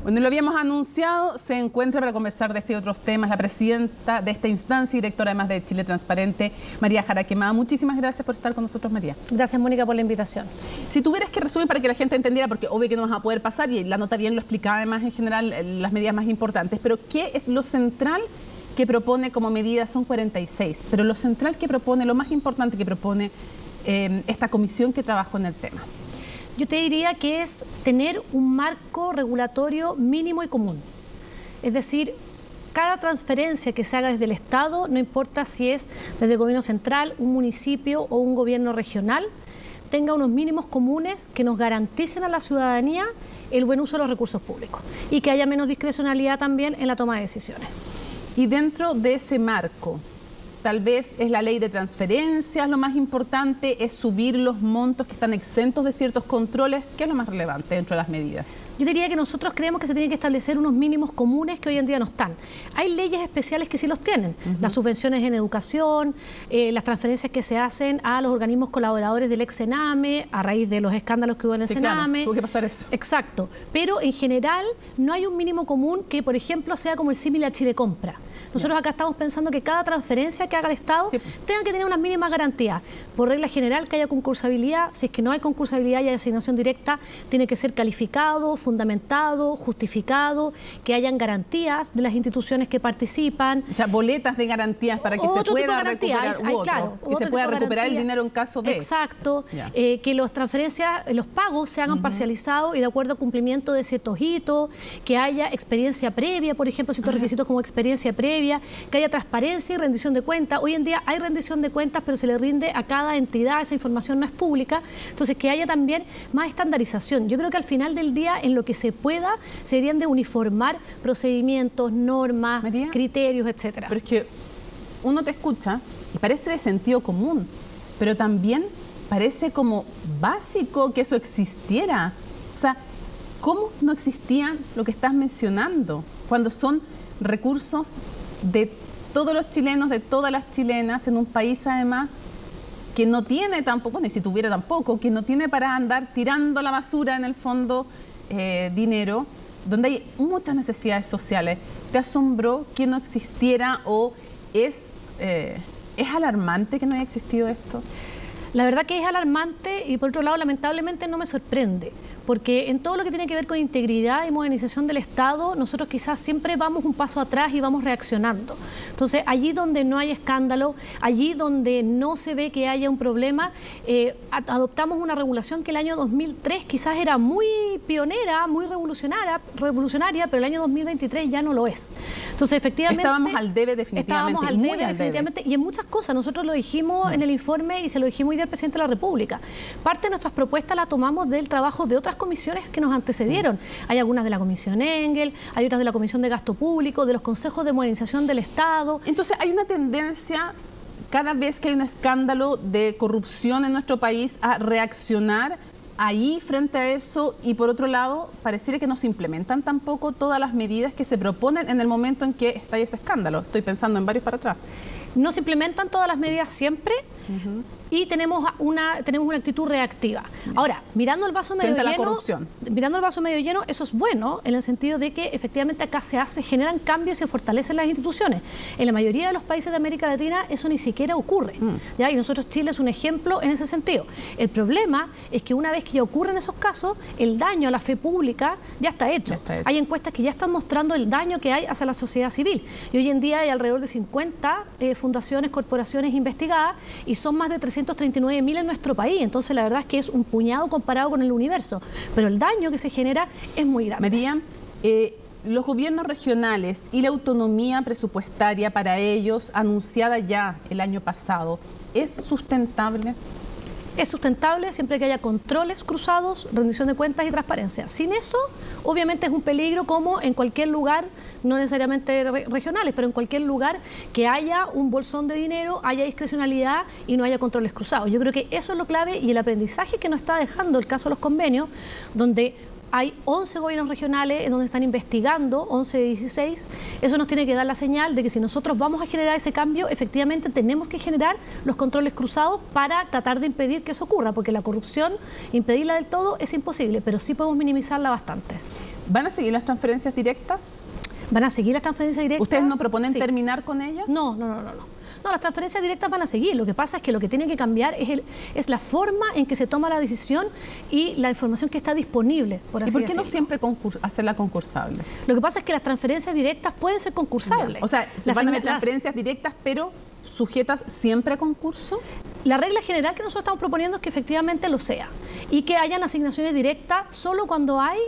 Bueno, lo habíamos anunciado, se encuentra para conversar de este y otros temas la presidenta de esta instancia y directora además de Chile Transparente, María Jara Quemada. Muchísimas gracias por estar con nosotros, María. Gracias, Mónica, por la invitación. Si tuvieras que resumir para que la gente entendiera, porque obvio que no vas a poder pasar, y la nota bien lo explicaba además en general las medidas más importantes, pero ¿qué es lo central que propone como medida? Son 46, pero lo central que propone, lo más importante que propone esta comisión que trabajó en el tema. Yo te diría que es tener un marco regulatorio mínimo y común. Es decir, cada transferencia que se haga desde el Estado, no importa si es desde el gobierno central, un municipio o un gobierno regional, tenga unos mínimos comunes que nos garanticen a la ciudadanía el buen uso de los recursos públicos y que haya menos discrecionalidad también en la toma de decisiones. Y dentro de ese marco, tal vez es la ley de transferencias lo más importante, es subir los montos que están exentos de ciertos controles. ¿Qué es lo más relevante dentro de las medidas? Yo diría que nosotros creemos que se tienen que establecer unos mínimos comunes que hoy en día no están. Hay leyes especiales que sí los tienen, las subvenciones en educación, las transferencias que se hacen a los organismos colaboradores del ex Sename, a raíz de los escándalos que hubo en el Sename. Claro, tuvo que pasar eso. Exacto, pero en general no hay un mínimo común que, por ejemplo, sea como el símil a Chile Compra. Nosotros acá estamos pensando que cada transferencia que haga el Estado tenga que tener unas mínimas garantías. Por regla general, que haya concursabilidad. Si es que no hay concursabilidad y hay asignación directa, tiene que ser calificado, fundamentado, justificado, que hayan garantías de las instituciones que participan. O sea, boletas de garantías para que se pueda recuperar, que se pueda recuperar el dinero en caso de... Exacto. Que las transferencias, los pagos se hagan parcializados y de acuerdo a cumplimiento de ciertos hitos, que haya experiencia previa, por ejemplo, ciertos requisitos como experiencia previa, que haya transparencia y rendición de cuentas. Hoy en día hay rendición de cuentas, pero se le rinde a cada entidad, esa información no es pública. Entonces, que haya también más estandarización. Yo creo que al final del día, en lo que se pueda, se deberían de uniformar procedimientos, normas, María, criterios, etcétera. Pero es que uno te escucha y parece de sentido común, pero también parece como básico que eso existiera. O sea, ¿cómo no existía lo que estás mencionando? Cuando son recursos de todos los chilenos, de todas las chilenas, en un país además que no tiene tampoco, ni si tuviera tampoco, que no tiene para andar tirando a la basura en el fondo dinero, donde hay muchas necesidades sociales. ¿Te asombró que no existiera o es alarmante que no haya existido esto? La verdad que es alarmante y por otro lado lamentablemente no me sorprende, porque en todo lo que tiene que ver con integridad y modernización del Estado, nosotros quizás siempre vamos un paso atrás y vamos reaccionando. Entonces, allí donde no hay escándalo, allí donde no se ve que haya un problema, adoptamos una regulación que el año 2003 quizás era muy pionera, muy revolucionaria, pero el año 2023 ya no lo es. Entonces, efectivamente... Estábamos al debe definitivamente, definitivamente, y en muchas cosas. Nosotros lo dijimos en el informe y se lo dijimos hoy día al presidente de la República. Parte de nuestras propuestas las tomamos del trabajo de otras comisiones que nos antecedieron. Hay algunas de la Comisión Engel, hay otras de la Comisión de Gasto Público, de los consejos de modernización del Estado. Entonces hay una tendencia, cada vez que hay un escándalo de corrupción en nuestro país, a reaccionar ahí frente a eso, y por otro lado, pareciera que no se implementan tampoco todas las medidas que se proponen en el momento en que está ese escándalo. Estoy pensando en varios para atrás. No se implementan todas las medidas siempre y tenemos una actitud reactiva. Ahora, mirando el vaso medio lleno, eso es bueno en el sentido de que efectivamente acá generan cambios y se fortalecen las instituciones. En la mayoría de los países de América Latina eso ni siquiera ocurre. ¿Ya? Y nosotros, Chile es un ejemplo en ese sentido. El problema es que una vez que ya ocurren esos casos, el daño a la fe pública ya está hecho. Hay encuestas que ya están mostrando el daño que hay hacia la sociedad civil. Y hoy en día hay alrededor de 50 fundaciones, corporaciones investigadas y son más de 339.000 en nuestro país. Entonces la verdad es que es un puñado comparado con el universo, pero el daño que se genera es muy grande. María, los gobiernos regionales y la autonomía presupuestaria para ellos, anunciada ya el año pasado, ¿es sustentable? Es sustentable siempre que haya controles cruzados, rendición de cuentas y transparencia. Sin eso, obviamente es un peligro, como en cualquier lugar, no necesariamente regionales, pero en cualquier lugar que haya un bolsón de dinero, haya discrecionalidad y no haya controles cruzados. Yo creo que eso es lo clave y el aprendizaje que nos está dejando el caso de los convenios, donde hay 11 gobiernos regionales en donde están investigando, 11 de 16. Eso nos tiene que dar la señal de que si nosotros vamos a generar ese cambio, efectivamente tenemos que generar los controles cruzados para tratar de impedir que eso ocurra, porque la corrupción, impedirla del todo es imposible, pero sí podemos minimizarla bastante. ¿Van a seguir las transferencias directas? ¿Van a seguir las transferencias directas? ¿Ustedes no proponen terminar con ellas? No. No, las transferencias directas van a seguir. Lo que pasa es que lo que tiene que cambiar es la forma en que se toma la decisión y la información que está disponible, por así decirlo. ¿Y por qué no siempre hacerla concursable? Lo que pasa es que las transferencias directas pueden ser concursables. O sea, se van a haber transferencias directas, pero sujetas siempre a concurso. La regla general que nosotros estamos proponiendo es que efectivamente lo sea y que hayan asignaciones directas solo cuando hay...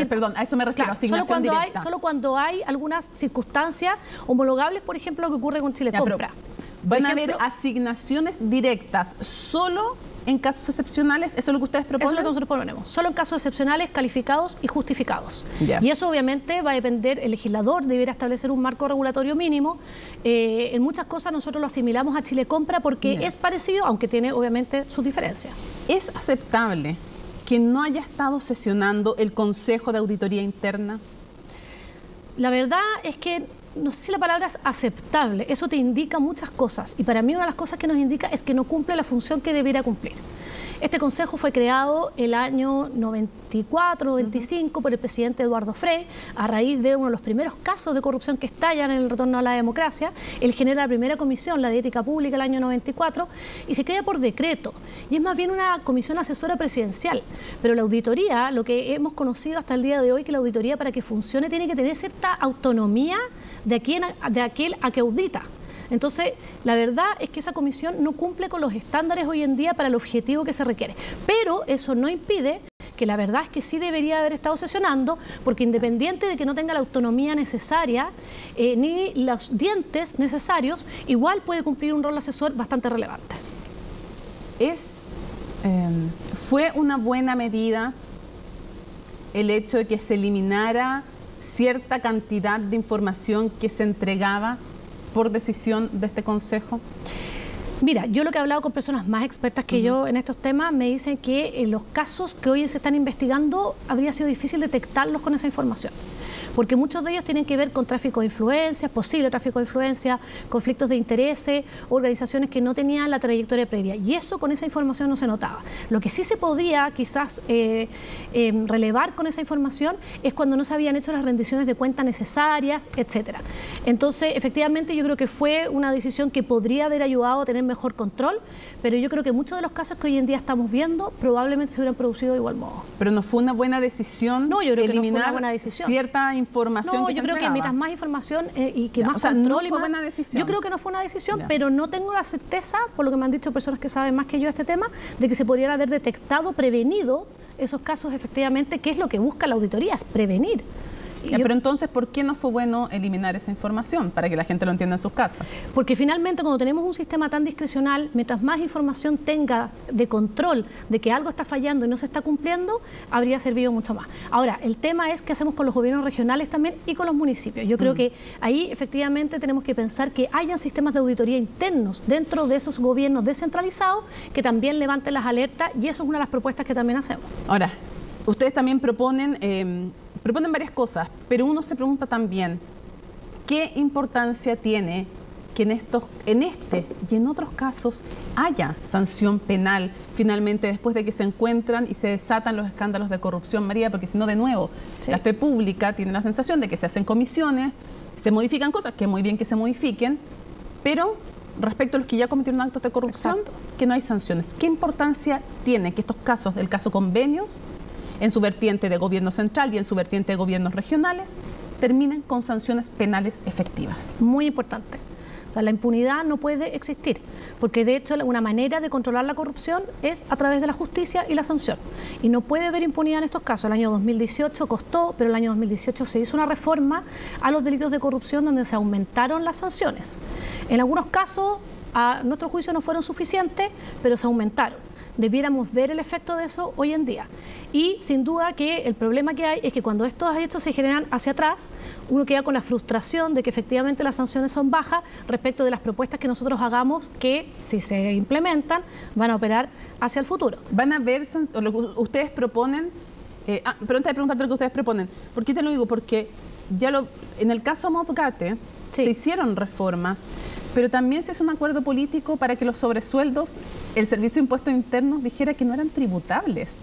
perdón, a eso me refiero, asignación directa. Solo cuando hay algunas circunstancias homologables, por ejemplo, lo que ocurre con Chile Compra. ¿Van a haber asignaciones directas solo en casos excepcionales? ¿Eso es lo que ustedes proponen? Eso es lo que nosotros proponemos. Solo en casos excepcionales, calificados y justificados. Y eso obviamente va a depender, el legislador deberá establecer un marco regulatorio mínimo. En muchas cosas nosotros lo asimilamos a Chile Compra porque es parecido, aunque tiene obviamente sus diferencias. ¿Es aceptable que no haya estado sesionando el Consejo de Auditoría Interna? La verdad es que no sé si la palabra es aceptable, eso te indica muchas cosas y para mí una de las cosas que nos indica es que no cumple la función que debiera cumplir. Este consejo fue creado el año 94, 95 por el presidente Eduardo Frei a raíz de uno de los primeros casos de corrupción que estallan en el retorno a la democracia. Él genera la primera comisión, la de ética pública, el año 94 y se crea por decreto y es más bien una comisión asesora presidencial. Pero la auditoría, lo que hemos conocido hasta el día de hoy, que la auditoría para que funcione tiene que tener cierta autonomía de aquel a que audita. Entonces, la verdad es que esa comisión no cumple con los estándares hoy en día para el objetivo que se requiere. Pero eso no impide que la verdad es que sí debería haber estado sesionando, porque independiente de que no tenga la autonomía necesaria ni los dientes necesarios, igual puede cumplir un rol asesor bastante relevante. ¿Fue una buena medida el hecho de que se eliminara cierta cantidad de información que se entregaba por decisión de este Consejo? Mira, yo lo que he hablado con personas más expertas que yo en estos temas me dicen que en los casos que hoy se están investigando habría sido difícil detectarlos con esa información. Porque muchos de ellos tienen que ver con tráfico de influencias, posible tráfico de influencias, conflictos de intereses, organizaciones que no tenían la trayectoria previa. Y eso con esa información no se notaba. Lo que sí se podía quizás relevar con esa información es cuando no se habían hecho las rendiciones de cuentas necesarias, etcétera. Entonces, efectivamente, yo creo que fue una decisión que podría haber ayudado a tener mejor control, pero yo creo que muchos de los casos que hoy en día estamos viendo probablemente se hubieran producido de igual modo. Pero no fue una buena decisión. No, yo creo eliminar que no fue una buena decisión. Cierta información. No, que yo creo que mientras más información y que más control. No fue buena decisión. Yo creo que no fue una decisión, pero no tengo la certeza, por lo que me han dicho personas que saben más que yo de este tema, de que se podrían haber detectado, prevenido esos casos efectivamente, que es lo que busca la auditoría, es prevenir. Pero entonces, ¿por qué no fue bueno eliminar esa información? Para que la gente lo entienda en sus casas. Porque finalmente, cuando tenemos un sistema tan discrecional, mientras más información tenga de control de que algo está fallando y no se está cumpliendo, habría servido mucho más. Ahora, el tema es qué hacemos con los gobiernos regionales también y con los municipios. Yo creo que ahí efectivamente tenemos que pensar que hayan sistemas de auditoría internos dentro de esos gobiernos descentralizados que también levanten las alertas y eso es una de las propuestas que también hacemos. Ahora, ustedes también proponen varias cosas, pero uno se pregunta también qué importancia tiene que en este y en otros casos haya sanción penal finalmente después de que se encuentran y se desatan los escándalos de corrupción, María, porque si no, de nuevo, la fe pública tiene la sensación de que se hacen comisiones, se modifican cosas, que es muy bien que se modifiquen, pero respecto a los que ya cometieron actos de corrupción, que no hay sanciones. ¿Qué importancia tiene que estos casos, el caso Convenios, en su vertiente de gobierno central y en su vertiente de gobiernos regionales, terminen con sanciones penales efectivas? Muy importante. O sea, la impunidad no puede existir, porque de hecho una manera de controlar la corrupción es a través de la justicia y la sanción. Y no puede haber impunidad en estos casos. El año 2018 costó, pero el año 2018 se hizo una reforma a los delitos de corrupción donde se aumentaron las sanciones. En algunos casos, a nuestro juicio no fueron suficientes, pero se aumentaron. Debiéramos ver el efecto de eso hoy en día. Y sin duda que el problema que hay es que cuando estos hechos se generan hacia atrás, uno queda con la frustración de que efectivamente las sanciones son bajas respecto de las propuestas que nosotros hagamos que, si se implementan, van a operar hacia el futuro. ¿Van a ver lo que ustedes proponen? Pero antes de preguntarte lo que ustedes proponen, ¿por qué te lo digo? Porque en el caso Mopcate se hicieron reformas, pero también se hizo un acuerdo político para que los sobresueldos, el Servicio de Impuestos Internos dijera que no eran tributables.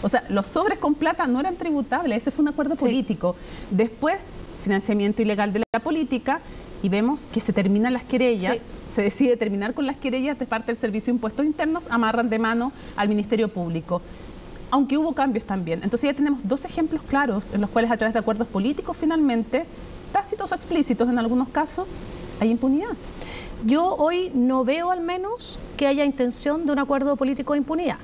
O sea, los sobres con plata no eran tributables, ese fue un acuerdo político. Después, financiamiento ilegal de la política, y vemos que se terminan las querellas, se decide terminar con las querellas de parte del Servicio de Impuestos Internos, amarran de mano al Ministerio Público. Aunque hubo cambios también. Entonces ya tenemos dos ejemplos claros en los cuales a través de acuerdos políticos finalmente, tácitos o explícitos en algunos casos, hay impunidad. Yo hoy no veo al menos que haya intención de un acuerdo político de impunidad.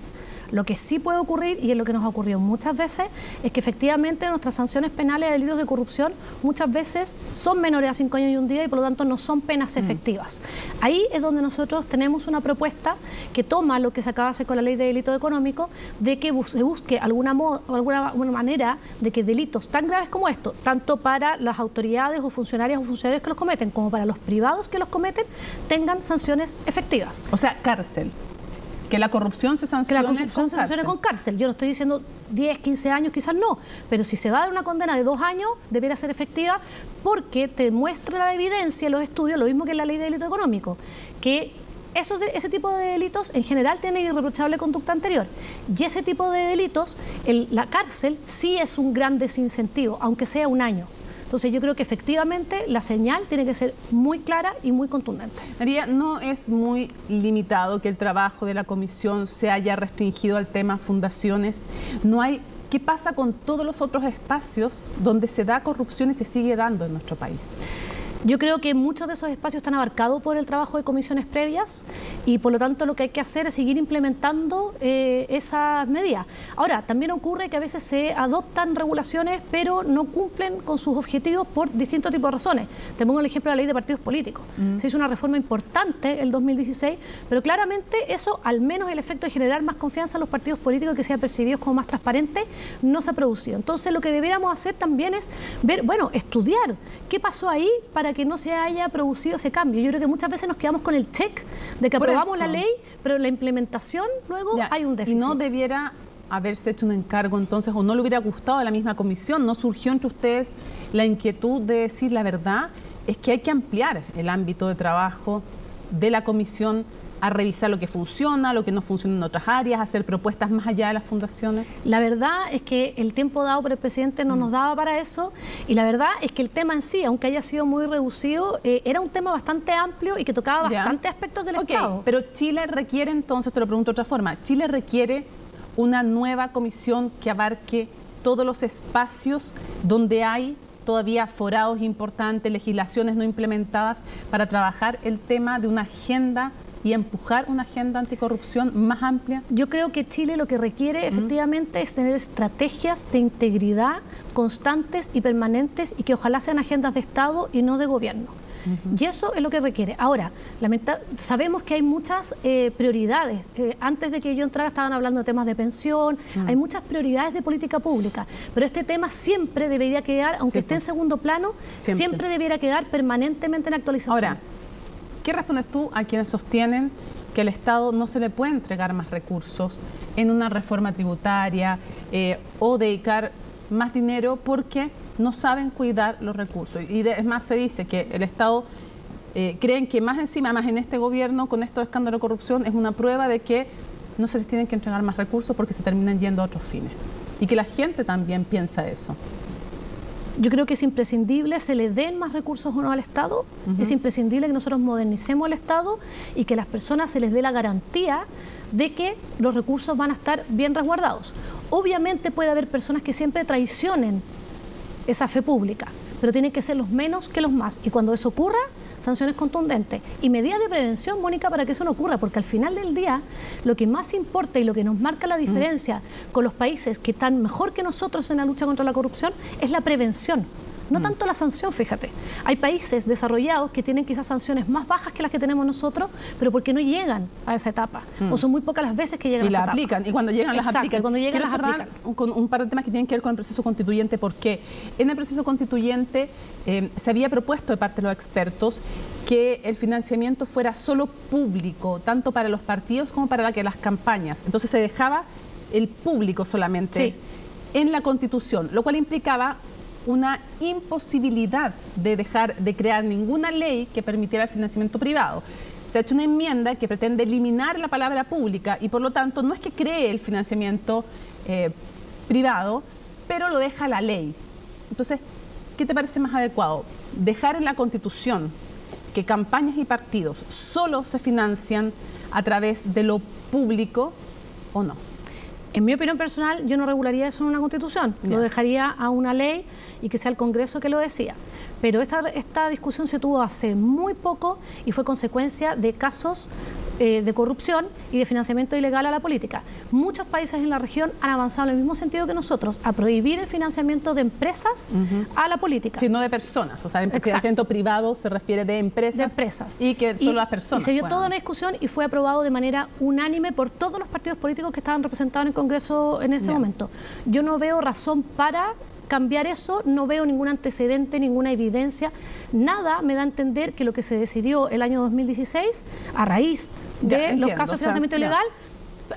Lo que sí puede ocurrir, y es lo que nos ha ocurrido muchas veces, es que efectivamente nuestras sanciones penales de delitos de corrupción muchas veces son menores a 5 años y un día y por lo tanto no son penas efectivas. Ahí es donde nosotros tenemos una propuesta que toma lo que se acaba de hacer con la ley de delito económico, de que se busque alguna manera de que delitos tan graves como esto, tanto para las autoridades o funcionarios que los cometen, como para los privados que los cometen, tengan sanciones efectivas. O sea, cárcel. Que la corrupción se sancione con cárcel. Yo no estoy diciendo 10, 15 años, quizás no, pero si se va a dar una condena de 2 años, debería ser efectiva porque te muestra la evidencia, los estudios, lo mismo que en la ley de delito económico, que ese tipo de delitos en general tienen irreprochable conducta anterior. Y ese tipo de delitos, la cárcel sí es un gran desincentivo, aunque sea 1 año. Entonces yo creo que efectivamente la señal tiene que ser muy clara y muy contundente. María, ¿no es muy limitado que el trabajo de la comisión se haya restringido al tema fundaciones? No hay, ¿qué pasa con todos los otros espacios donde se da corrupción y se sigue dando en nuestro país? Yo creo que muchos de esos espacios están abarcados por el trabajo de comisiones previas y por lo tanto lo que hay que hacer es seguir implementando esas medidas. Ahora, también ocurre que a veces se adoptan regulaciones pero no cumplen con sus objetivos por distintos tipos de razones. Te pongo el ejemplo de la ley de partidos políticos. Se hizo una reforma importante el 2016, pero claramente eso, al menos el efecto de generar más confianza en los partidos políticos que sean percibidos como más transparentes, no se ha producido. Entonces lo que deberíamos hacer también es ver, bueno, estudiar qué pasó ahí para que no se haya producido ese cambio. Yo creo que muchas veces nos quedamos con el check de que aprobamos la ley, pero en la implementación luego hay un déficit. ¿Y no debiera haberse hecho un encargo entonces, o no le hubiera gustado a la misma comisión? ¿No surgió entre ustedes la inquietud de decir la verdad? Es que hay que ampliar el ámbito de trabajo de la comisión a revisar lo que funciona, lo que no funciona en otras áreas, hacer propuestas más allá de las fundaciones? La verdad es que el tiempo dado por el presidente no nos daba para eso, y la verdad es que el tema en sí, aunque haya sido muy reducido, era un tema bastante amplio y que tocaba bastantes aspectos del Estado. Pero Chile requiere, entonces, te lo pregunto de otra forma, ¿Chile requiere una nueva comisión que abarque todos los espacios donde hay todavía forados importantes, legislaciones no implementadas, para trabajar el tema de una agenda y empujar una agenda anticorrupción más amplia? Yo creo que Chile lo que requiere efectivamente es tener estrategias de integridad constantes y permanentes y que ojalá sean agendas de Estado y no de gobierno. Y eso es lo que requiere. Ahora, sabemos que hay muchas prioridades. Antes de que yo entrara estaban hablando de temas de pensión, hay muchas prioridades de política pública, pero este tema siempre debería quedar, aunque esté en segundo plano, siempre debiera quedar permanentemente en actualización. Ahora, ¿qué respondes tú a quienes sostienen que al Estado no se le puede entregar más recursos en una reforma tributaria o dedicar más dinero porque no saben cuidar los recursos? Y es más, se dice que el Estado creen que más encima, más en este gobierno, con estos escándalos de corrupción, es una prueba de que no se les tienen que entregar más recursos porque se terminan yendo a otros fines. Y que la gente también piensa eso. Yo creo que es imprescindible se le den más recursos o no al Estado, es imprescindible que nosotros modernicemos el Estado y que a las personas se les dé la garantía de que los recursos van a estar bien resguardados. Obviamente puede haber personas que siempre traicionen esa fe pública, pero tienen que ser los menos que los más. Y cuando eso ocurra, sanciones contundentes y medidas de prevención, Mónica, para que eso no ocurra, porque al final del día lo que más importa y lo que nos marca la diferencia con los países que están mejor que nosotros en la lucha contra la corrupción es la prevención. No tanto la sanción, fíjate. Hay países desarrollados que tienen quizás sanciones más bajas que las que tenemos nosotros, pero porque no llegan a esa etapa. O son muy pocas las veces que llegan a esa etapa. Y las aplican, y cuando llegan las aplican. Cuando llegan las aplican. Con un par de temas que tienen que ver con el proceso constituyente, porque en el proceso constituyente se había propuesto de parte de los expertos que el financiamiento fuera solo público, tanto para los partidos como para las campañas. Entonces se dejaba el público solamente en la Constitución, lo cual implicaba una imposibilidad de crear ninguna ley que permitiera el financiamiento privado. Se ha hecho una enmienda que pretende eliminar la palabra pública y por lo tanto no es que cree el financiamiento privado, pero lo deja la ley. Entonces, ¿qué te parece más adecuado? ¿Dejar en la Constitución que campañas y partidos solo se financian a través de lo público o no? En mi opinión personal, yo no regularía eso en una Constitución, lo dejaría a una ley y que sea el Congreso que lo decida. Pero esta discusión se tuvo hace muy poco y fue consecuencia de casos de corrupción y de financiamiento ilegal a la política. Muchos países en la región han avanzado en el mismo sentido que nosotros, a prohibir el financiamiento de empresas a la política. Sí, no de personas, o sea, el financiamiento privado se refiere de empresas. De empresas. Y que solo las personas. Y se dio toda una discusión y fue aprobado de manera unánime por todos los partidos políticos que estaban representados en el Congreso en ese momento. Yo no veo razón para cambiar eso, no veo ningún antecedente, ninguna evidencia, nada me da a entender que lo que se decidió el año 2016, a raíz de los casos de financiamiento ilegal,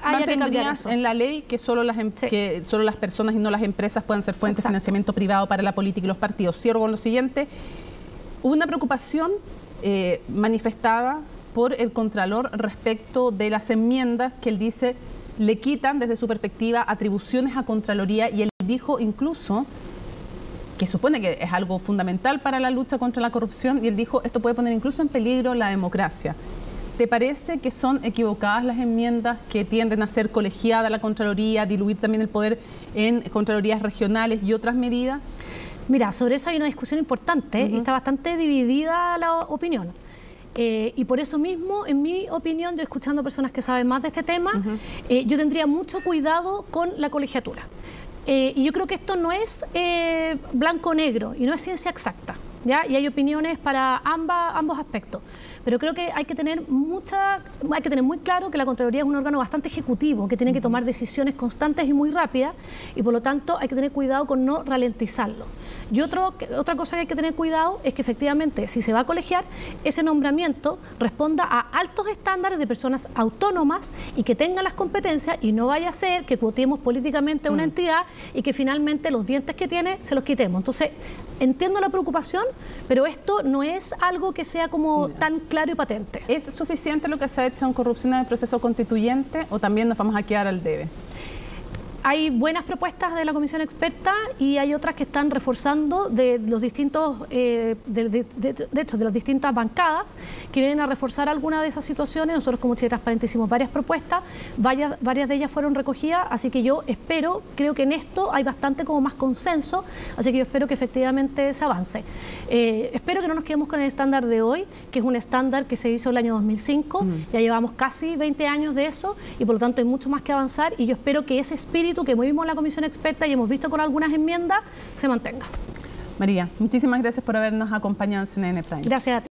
haya que cambiar eso. En la ley que solo que solo las personas y no las empresas puedan ser fuentes de financiamiento privado para la política y los partidos. Cierro con lo siguiente, hubo una preocupación manifestada por el Contralor respecto de las enmiendas que él dice le quitan desde su perspectiva atribuciones a Contraloría, y él dijo incluso que supone que es algo fundamental para la lucha contra la corrupción, y él dijo esto puede poner incluso en peligro la democracia. ¿Te parece que son equivocadas las enmiendas que tienden a ser colegiada la Contraloría, diluir también el poder en Contralorías regionales y otras medidas? Mira, sobre eso hay una discusión importante y está bastante dividida la opinión. Y por eso mismo, en mi opinión, yo escuchando personas que saben más de este tema, yo tendría mucho cuidado con la colegiatura. Y yo creo que esto no es blanco-negro y no es ciencia exacta, ¿ya? Y hay opiniones para ambos aspectos. Pero creo que hay que tener muy claro que la Contraloría es un órgano bastante ejecutivo, que tiene que tomar decisiones constantes y muy rápidas, y por lo tanto hay que tener cuidado con no ralentizarlo. Y otra cosa que hay que tener cuidado es que efectivamente, si se va a colegiar, ese nombramiento responda a altos estándares de personas autónomas y que tengan las competencias, y no vaya a ser que cuotemos políticamente a una entidad y que finalmente los dientes que tiene se los quitemos. Entonces, entiendo la preocupación, pero esto no es algo que sea como tan claro y patente. ¿Es suficiente lo que se ha hecho en corrupción en el proceso constituyente o también nos vamos a quedar al debe? Hay buenas propuestas de la comisión experta y hay otras que están reforzando de los distintos, de las distintas bancadas que vienen a reforzar alguna de esas situaciones. Nosotros como Chile Transparente hicimos varias propuestas, varias de ellas fueron recogidas, así que yo creo que en esto hay bastante como más consenso, así que yo espero que efectivamente se avance. Espero que no nos quedemos con el estándar de hoy, que es un estándar que se hizo el año 2005, ya llevamos casi 20 años de eso y por lo tanto hay mucho más que avanzar, y yo espero que ese espíritu que vimos en la comisión experta y hemos visto con algunas enmiendas se mantenga. María, muchísimas gracias por habernos acompañado en CNN Prime. Gracias a ti.